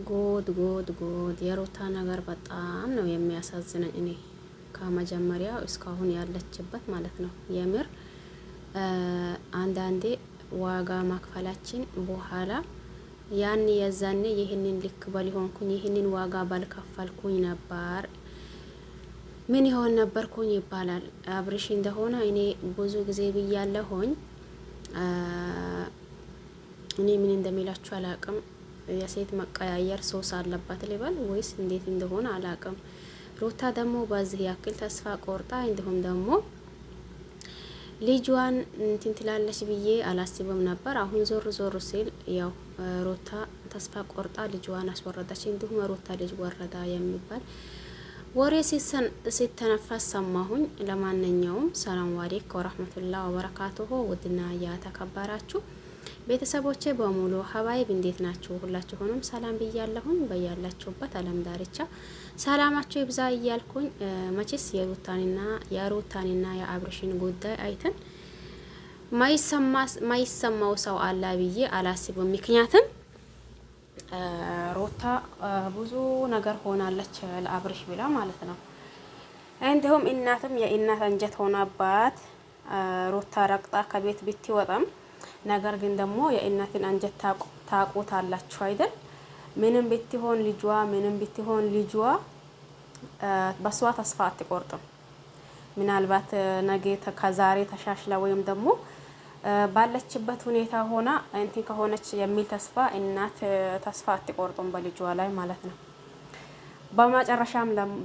ጉድ የሩታ ነገር በጣም ነው የሚያሳዝነኝ። እኔ ከመጀመሪያው እስካሁን ያለችበት ማለት ነው። የምር አንዳንዴ ዋጋ ማክፈላችን በኋላ ያን የዛኔ ይህንን ልክ በሊሆንኩኝ ይህንን ዋጋ ባልከፈልኩኝ ነበር ምን ይሆን ነበርኩኝ ይባላል። አብርሽ እንደሆነ እኔ ብዙ ጊዜ ብያለሁኝ። እኔ ምን እንደሚላችሁ አላቅም። የሴት መቀያየር ሶስ አለባት ሊባል ወይስ እንዴት እንደሆነ አላቅም። ሩታ ደግሞ በዚህ ያክል ተስፋ ቆርጣ እንዲሁም ደግሞ ልጇን እንትን ትላለች ብዬ አላስብም ነበር። አሁን ዞር ዞር ሲል ያው ሩታ ተስፋ ቆርጣ ልጇን አስወረደች። እንዲሁም ሩታ ልጅ ወረዳ የሚባል ወሬ ሲተነፈስ ሰማሁኝ። ለማንኛውም ሰላም አለይኩም ወራህመቱላሂ ወበረካቱሁ። ውድና ያተከበራችሁ ቤተሰቦቼ በሙሉ ሀባይብ እንዴት ናችሁ? ሁላችሁንም ሰላም ብያለሁኝ። በያላችሁበት አለም ዳርቻ ሰላማችሁ ይብዛ እያልኩኝ መቼስ የሩታንና የአብርሽን ጉዳይ አይተን ማይሰማው ሰው አለ ብዬ አላስብም። ምክንያቱም ሩታ ብዙ ነገር ሆናለች ለአብርሽ ብላ ማለት ነው። እንዲሁም እናትም የእናት አንጀት ሆናባት ሩታ ረቅጣ ከቤት ብትወጣም ነገር ግን ደግሞ የእናትን አንጀት ታቁታላችሁ አይደል? ምንም ብትሆን ልጇ በሷ ተስፋ አትቆርጥም። ምናልባት ነገ ከዛሬ ተሻሽላ ወይም ደግሞ ባለችበት ሁኔታ ሆና እንትን ከሆነች የሚል ተስፋ እናት ተስፋ አትቆርጥም በልጇ ላይ ማለት ነው።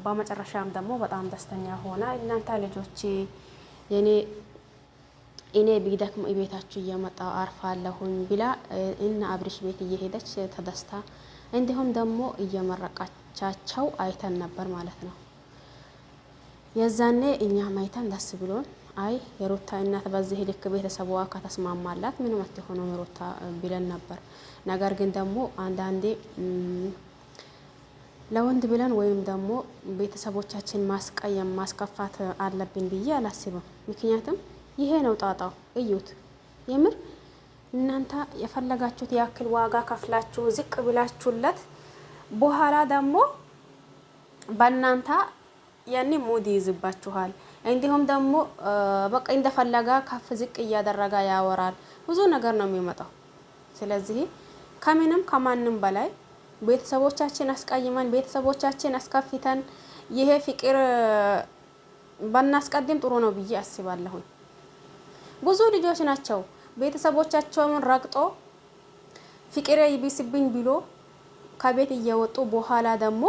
በመጨረሻም ደግሞ በጣም ደስተኛ ሆና እናንተ ልጆቼ እኔ ቢደክም ቤታችሁ እየመጣው አርፋለሁኝ ብላ እና አብርሽ ቤት እየሄደች ተደስታ እንዲሁም ደግሞ እየመረቃቻቸው አይተን ነበር ማለት ነው። የዛኔ እኛም አይተን ደስ ብሎን አይ የሩታ እናት በዚህ ልክ ቤተሰቧ ከተስማማላት ምንም አትሆነው ሩታ ብለን ነበር። ነገር ግን ደግሞ አንዳንዴ ለወንድ ብለን ወይም ደግሞ ቤተሰቦቻችን ማስቀየም ማስከፋት አለብን ብዬ አላስብም። ምክንያቱም ይሄ ነው ጣጣው። እዩት፣ የምር እናንተ የፈለጋችሁት ያክል ዋጋ ከፍላችሁ ዝቅ ብላችሁለት በኋላ ደግሞ በእናንተ ያኔ ሙድ ይዝባችኋል። እንዲሁም ደግሞ በቃ እንደፈለጋ ከፍ ዝቅ እያደረጋ ያወራል። ብዙ ነገር ነው የሚመጣው። ስለዚህ ከምንም ከማንም በላይ ቤተሰቦቻችን አስቀይመን ቤተሰቦቻችን አስከፍተን ይሄ ፍቅር ባናስቀድም ጥሩ ነው ብዬ አስባለሁ። ብዙ ልጆች ናቸው ቤተሰቦቻቸውን ረግጦ ፍቅሬ ይብስብኝ ብሎ ከቤት እየወጡ በኋላ ደግሞ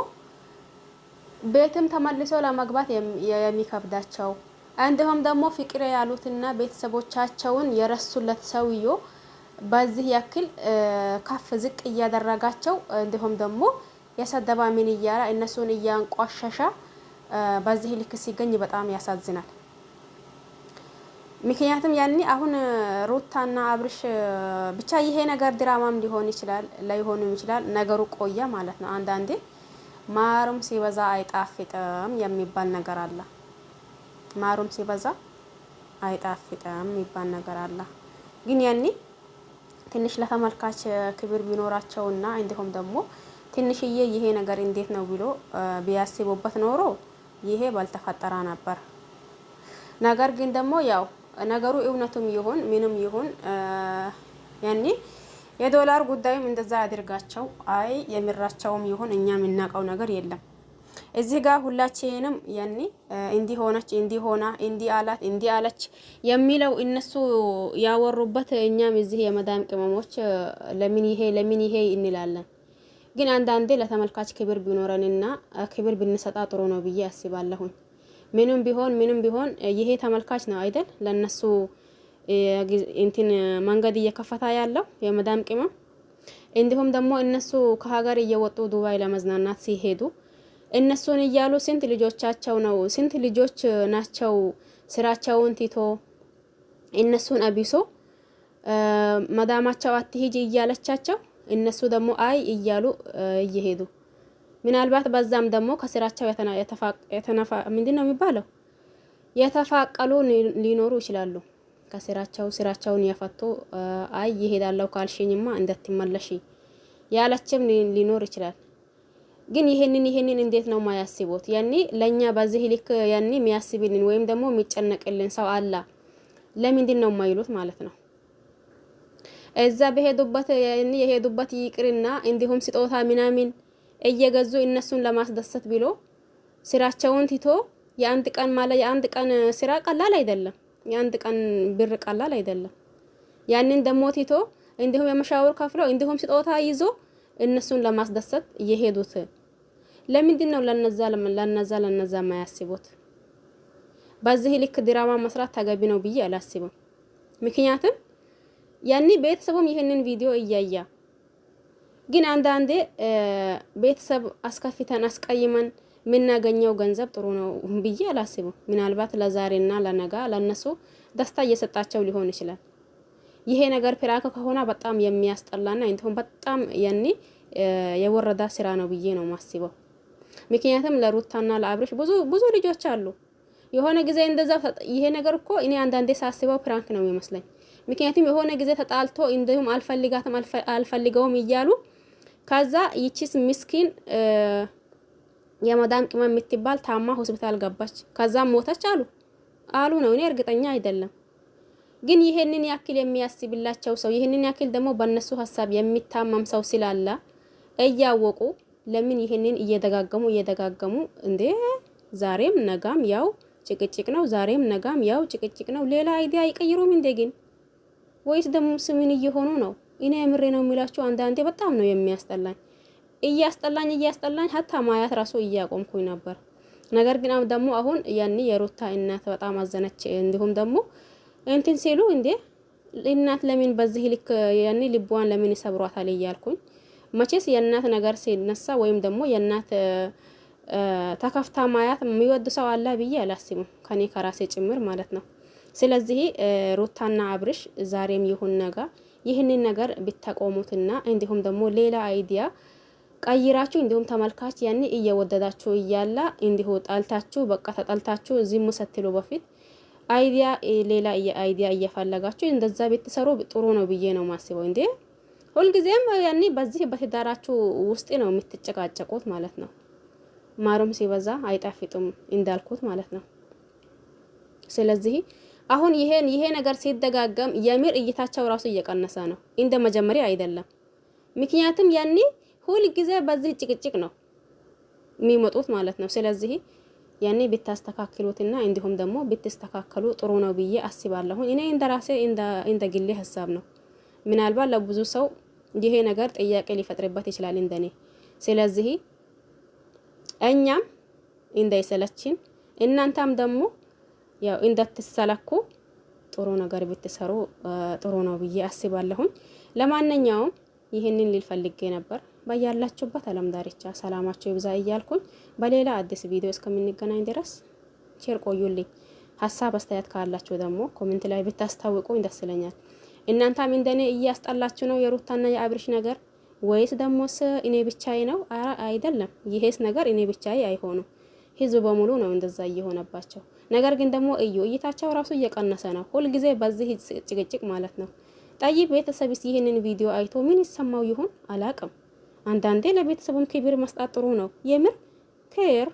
ቤትም ተመልሶ ለመግባት የሚከብዳቸው እንዲሁም ደግሞ ፍቅሬ ያሉትና ቤተሰቦቻቸውን የረሱለት ሰውዮ በዚህ ያክል ከፍ ዝቅ እያደረጋቸው እንዲሁም ደግሞ የሰደባ ምን እያለ እነሱን እያንቋሸሻ በዚህ ልክ ሲገኝ በጣም ያሳዝናል። ምክንያቱም ያኔ አሁን ሩታና አብርሽ ብቻ ይሄ ነገር ድራማም ሊሆን ይችላል ላይሆንም ይችላል። ነገሩ ቆየ ማለት ነው። አንዳንዴ ማሩም ሲበዛ አይጣፍጥም የሚባል ነገር አለ። ማሩም ሲበዛ አይጣፍጥም የሚባል ነገር አለ። ግን ያኔ ትንሽ ለተመልካች ክብር ቢኖራቸውና እንዲሁም ደግሞ ትንሽዬ ይሄ ነገር እንዴት ነው ብሎ ቢያስቡበት ኖሮ ይሄ ባልተፈጠረ ነበር። ነገር ግን ደግሞ ያው ነገሩ እውነቱም ይሁን ምንም ይሁን ያኔ የዶላር ጉዳይም እንደዛ ያድርጋቸው። አይ የሚራቸውም ይሁን እኛ የምናውቀው ነገር የለም። እዚህ ጋር ሁላችንም ያኔ እንዲ ሆነች እንዲ ሆና እንዲ አላት እንዲ አለች የሚለው እነሱ ያወሩበት እኛም እዚህ የመዳም ቅመሞች ለምን ይሄ እንላለን። ግን አንዳንዴ ለተመልካች ክብር ቢኖረንና ክብር ብንሰጣ ጥሩ ነው ብዬ አስባለሁኝ። ምንም ቢሆን ይሄ ተመልካች ነው አይደል? ለነሱ እንትን መንገድ እየከፈታ ያለው የመዳም ቅመም እንዲሁም ደግሞ እነሱ ከሀገር እየወጡ ዱባይ ለመዝናናት ሲሄዱ እነሱን እያሉ ስንት ልጆች ናቸው ስራቸውን ትቶ እነሱን አቢሶ መዳማቸው አትሂጂ እያለቻቸው እነሱ ደግሞ አይ እያሉ እየሄዱ ምናልባት በዛም ደግሞ ከስራቸው ምንድነው የሚባለው የተፋቀሉ ሊኖሩ ይችላሉ። ከስራቸውን የፈቱ አይ ይሄዳለው ካልሽኝማ እንደትመለሺ ያላችም ሊኖር ይችላል። ግን ይሄንን እንዴት ነው ማያስቡት? ያኒ ለኛ በዚህ ልክ ያኒ የሚያስብልን ወይም ደግሞ የሚጨነቅልን ሰው አላ ለምንድን ነው የማይሉት ማለት ነው? እዛ በሄዱበት ያኒ የሄዱበት ይቅርና እንዲሁም ስጦታ ምናምን እየገዙ እነሱን ለማስደሰት ብሎ ስራቸውን ትቶ የአንድ ቀን ማለት የአንድ ቀን ስራ ቀላል አይደለም። የአንድ ቀን ብር ቀላል አይደለም። ያንን ደግሞ ትቶ እንዲሁም የመሻወር ከፍለው እንዲሁም ስጦታ ይዞ እነሱን ለማስደሰት እየሄዱት ለምንድን ነው ለነዛ ማያስቡት? በዚህ ልክ ድራማ መስራት ተገቢ ነው ብዬ አላስብም። ምክንያቱም ያኒ ቤተሰቡም ይሄንን ቪዲዮ እያያ ግን አንዳንዴ ቤተሰብ አስከፍተን አስቀይመን የምናገኘው ገንዘብ ጥሩ ነው ብዬ አላስብም። ምናልባት ለዛሬና ለነጋ ለነሱ ደስታ እየሰጣቸው ሊሆን ይችላል። ይሄ ነገር ፕራንክ ከሆነ በጣም የሚያስጠላና እንትን በጣም ያኒ የወረዳ ስራ ነው ብዬ ነው ማስበው። ምክንያቱም ለሩታና ለአብርሽ ብዙ ልጆች አሉ። የሆነ ጊዜ እንደዛ ይሄ ነገር እኮ እኔ አንዳንዴ ሳስበው ፕራንክ ነው የሚመስለኝ። ምክንያቱም የሆነ ጊዜ ተጣልቶ እንዲሁም አልፈልገውም እያሉ ከዛ ይቺስ ምስኪን የመዳም ቅመም የምትባል ታማ ሆስፒታል ገባች። ከዛ ሞተች አሉ ነው። እኔ እርግጠኛ አይደለም። ግን ይሄንን ያክል የሚያስብላቸው ሰው ይሄንን ያክል ደግሞ በእነሱ ሀሳብ የሚታመም ሰው ስላለ እያወቁ ለምን ይሄንን እየደጋገሙ እንዴ ዛሬም ነጋም ያው ጭቅጭቅ ነው፣ ዛሬም ነጋም ያው ጭቅጭቅ ነው። ሌላ አይዲያ አይቀይሩም እንዴ ግን? ወይስ ደግሞ ስምን እየሆኑ ነው? እኔ ምሬ ነው የሚላችሁ አንዳንዴ በጣም ነው የሚያስጠላኝ። እያስጠላኝ ሀታ ማያት ራሱ እያቆምኩኝ ነበር። ነገር ግን ደግሞ አሁን ያኒ የሩታ እናት በጣም አዘነች። እንዲሁም ደግሞ እንትን ሲሉ እንዴ እናት ለምን በዚህ ልክ ያኒ ልቧን ለምን ይሰብሯታል እያልኩኝ መቼስ የእናት ነገር ሲነሳ ወይም ደግሞ የእናት ተከፍታ ማያት የሚወድ ሰው አለ ብዬ አላስብም፣ ከኔ ከራሴ ጭምር ማለት ነው። ስለዚህ ሩታና አብርሽ ዛሬም ይሁን ነገ ይህንን ነገር ብታቆሙትና እንዲሁም ደግሞ ሌላ አይዲያ ቀይራችሁ እንዲሁም ተመልካች ያኔ እየወደዳችሁ እያላ እንዲሁ ጣልታችሁ በቃ ተጣልታችሁ እዚህ ሙሰትሉ በፊት ሌላ አይዲያ እየፈለጋችሁ እንደዛ ብትሰሩ ጥሩ ነው ብዬ ነው ማስበው። እንዴ ሁልጊዜም ያኔ በዚህ በትዳራችሁ ውስጥ ነው የምትጨቃጨቁት ማለት ነው። ማሩም ሲበዛ አይጣፍጡም እንዳልኩት ማለት ነው። ስለዚህ አሁን ይሄ ነገር ሲደጋገም የምር እይታቸው ራሱ እየቀነሰ ነው፣ እንደ መጀመሪያ አይደለም። ምክንያቱም ያኔ ሁል ጊዜ በዚህ ጭቅጭቅ ነው የሚመጡት ማለት ነው። ስለዚህ ያኔ ብታስተካክሉትና እንዲሁም ደግሞ ብትስተካከሉ ጥሩ ነው ብዬ አስባለሁ። እኔ እንደራሴ እንደ ግሌ ሐሳብ ነው። ምናልባት ለብዙ ሰው ይሄ ነገር ጥያቄ ሊፈጥርበት ይችላል እንደኔ። ስለዚህ እኛም እንዳይሰለችን እናንተም ደግሞ ያው እንዳትሰለኩ ጥሩ ነገር ብትሰሩ ጥሩ ነው ብዬ አስባለሁ። ለማንኛውም ይሄንን ሊልፈልጌ ነበር። በያላችሁበት ዓለም ዳርቻ ሰላማችሁ ይብዛ እያልኩኝ በሌላ አዲስ ቪዲዮ እስከምንገናኝ ድረስ ቸር ቆዩልኝ። ሀሳብ አስተያየት ካላችሁ ደግሞ ኮሜንት ላይ ብታስታውቁኝ ደስ ይለኛል። እናንተም እንደኔ እያስጠላችሁ ነው የሩታና የአብርሽ ነገር ወይስ ደሞስ እኔ ብቻዬ ነው? አይደለም። ይሄስ ነገር እኔ ብቻዬ አይሆንም፣ ህዝብ በሙሉ ነው እንደዛ እየሆነባቸው። ነገር ግን ደግሞ እይታቸው ራሱ እየቀነሰ ነው፣ ሁል ጊዜ በዚህ ጭቅጭቅ ማለት ነው። ጠይብ ቤተሰብስ ይሄንን ቪዲዮ አይቶ ምን ይሰማው ይሆን አላቅም። አንዳንዴ ለቤተሰቡም ክብር መስጠት ጥሩ ነው የምር ከር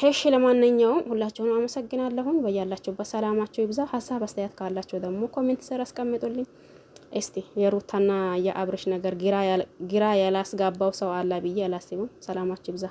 እሺ። ለማንኛውም ሁላችሁንም አመሰግናለሁ። በያላችሁበት ሰላማችሁ ይብዛ። ሀሳብ አስተያየት ካላችሁ ደግሞ ኮሜንት ስር አስቀምጡልኝ። እስቲ የሩታና የአብርሽ ነገር ግራ ያላስጋባው ሰው አለ ብዬ አላስብም። ሰላማችሁ ይብዛ።